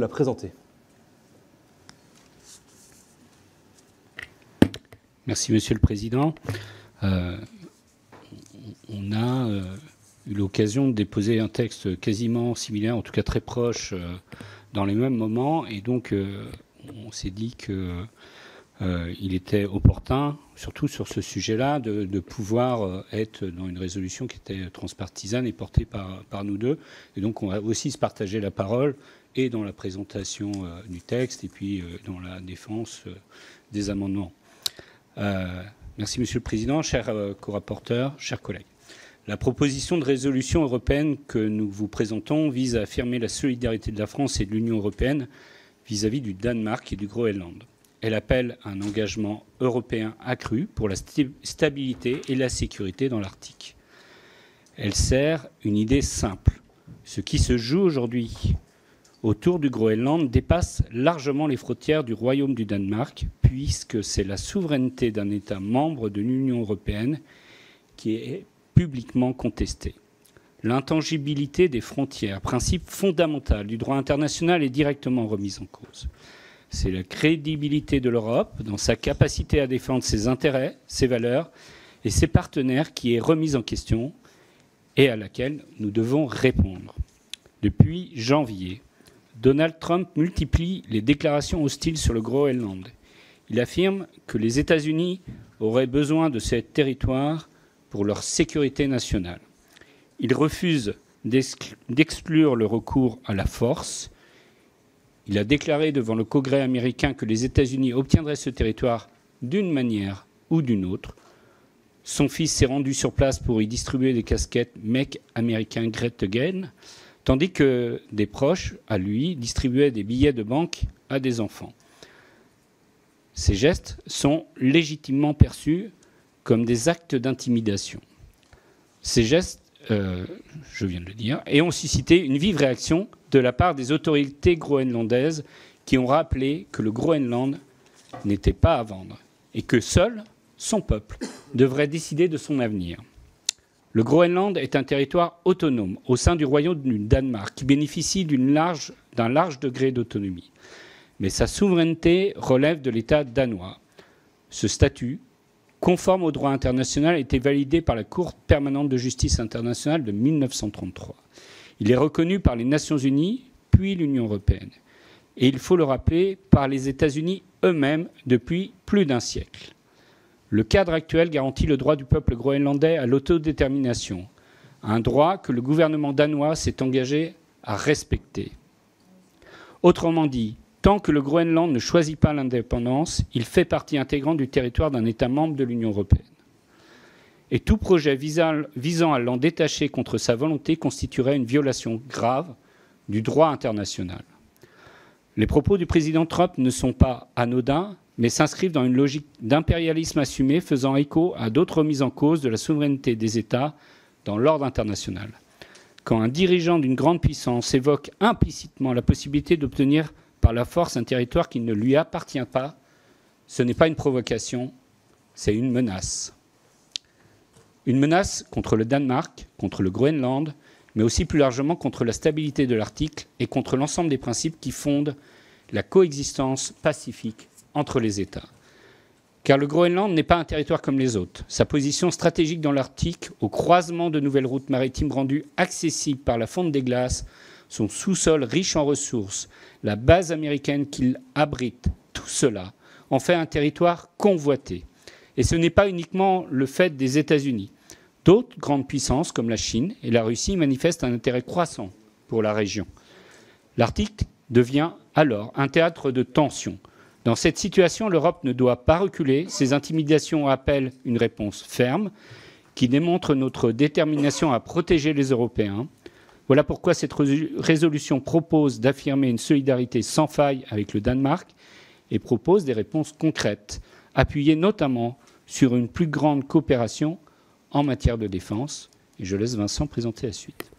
la présenter. Merci, Monsieur le Président. On a eu l'occasion de déposer un texte quasiment similaire, en tout cas très proche, dans les mêmes moments. Et donc, on s'est dit qu'il était opportun, surtout sur ce sujet-là, de pouvoir être dans une résolution qui était transpartisane et portée par nous deux. Et donc, on va aussi se partager la parole et dans la présentation du texte et puis dans la défense des amendements. Merci, Monsieur le Président, chers co-rapporteurs, chers collègues. La proposition de résolution européenne que nous vous présentons vise à affirmer la solidarité de la France et de l'Union européenne vis-à-vis du Danemark et du Groenland. Elle appelle un engagement européen accru pour la stabilité et la sécurité dans l'Arctique. Elle sert une idée simple. Ce qui se joue aujourd'hui autour du Groenland dépasse largement les frontières du Royaume du Danemark, puisque c'est la souveraineté d'un État membre de l'Union européenne qui est publiquement contestée. L'intangibilité des frontières, principe fondamental du droit international, est directement remise en cause. C'est la crédibilité de l'Europe dans sa capacité à défendre ses intérêts, ses valeurs et ses partenaires qui est remise en question et à laquelle nous devons répondre. Depuis janvier, Donald Trump multiplie les déclarations hostiles sur le Groenland. Il affirme que les États-Unis auraient besoin de ces territoires pour leur sécurité nationale. Il refuse d'exclure le recours à la force. Il a déclaré devant le Congrès américain que les États-Unis obtiendraient ce territoire d'une manière ou d'une autre. Son fils s'est rendu sur place pour y distribuer des casquettes « Make America Great Again », tandis que des proches, à lui, distribuaient des billets de banque à des enfants. Ces gestes sont légitimement perçus comme des actes d'intimidation. Ces gestes, je viens de le dire, et ont suscité une vive réaction de la part des autorités groenlandaises qui ont rappelé que le Groenland n'était pas à vendre et que seul son peuple devrait décider de son avenir. Le Groenland est un territoire autonome au sein du Royaume du Danemark qui bénéficie d'un large degré d'autonomie. Mais sa souveraineté relève de l'État danois. Ce statut, conforme au droit international, a été validé par la Cour permanente de justice internationale de 1933. Il est reconnu par les Nations unies, puis l'Union européenne. Et il faut le rappeler, par les États-Unis eux-mêmes depuis plus d'un siècle. Le cadre actuel garantit le droit du peuple groenlandais à l'autodétermination, un droit que le gouvernement danois s'est engagé à respecter. Autrement dit, tant que le Groenland ne choisit pas l'indépendance, il fait partie intégrante du territoire d'un État membre de l'Union européenne. Et tout projet visant à l'en détacher contre sa volonté constituerait une violation grave du droit international. Les propos du président Trump ne sont pas anodins, mais s'inscrivent dans une logique d'impérialisme assumé faisant écho à d'autres remises en cause de la souveraineté des États dans l'ordre international. Quand un dirigeant d'une grande puissance évoque implicitement la possibilité d'obtenir par la force un territoire qui ne lui appartient pas, ce n'est pas une provocation, c'est une menace. Une menace contre le Danemark, contre le Groenland, mais aussi plus largement contre la stabilité de l'Arctique et contre l'ensemble des principes qui fondent la coexistence pacifique entre les États. Car le Groenland n'est pas un territoire comme les autres. Sa position stratégique dans l'Arctique, au croisement de nouvelles routes maritimes rendues accessibles par la fonte des glaces, son sous-sol riche en ressources, la base américaine qu'il abrite, tout cela en fait un territoire convoité. Et ce n'est pas uniquement le fait des États-Unis. D'autres grandes puissances, comme la Chine et la Russie, manifestent un intérêt croissant pour la région. L'Arctique devient alors un théâtre de tensions. Dans cette situation, l'Europe ne doit pas reculer. Ces intimidations appellent une réponse ferme qui démontre notre détermination à protéger les Européens. Voilà pourquoi cette résolution propose d'affirmer une solidarité sans faille avec le Danemark et propose des réponses concrètes, appuyées notamment sur une plus grande coopération en matière de défense. Et je laisse Vincent présenter la suite.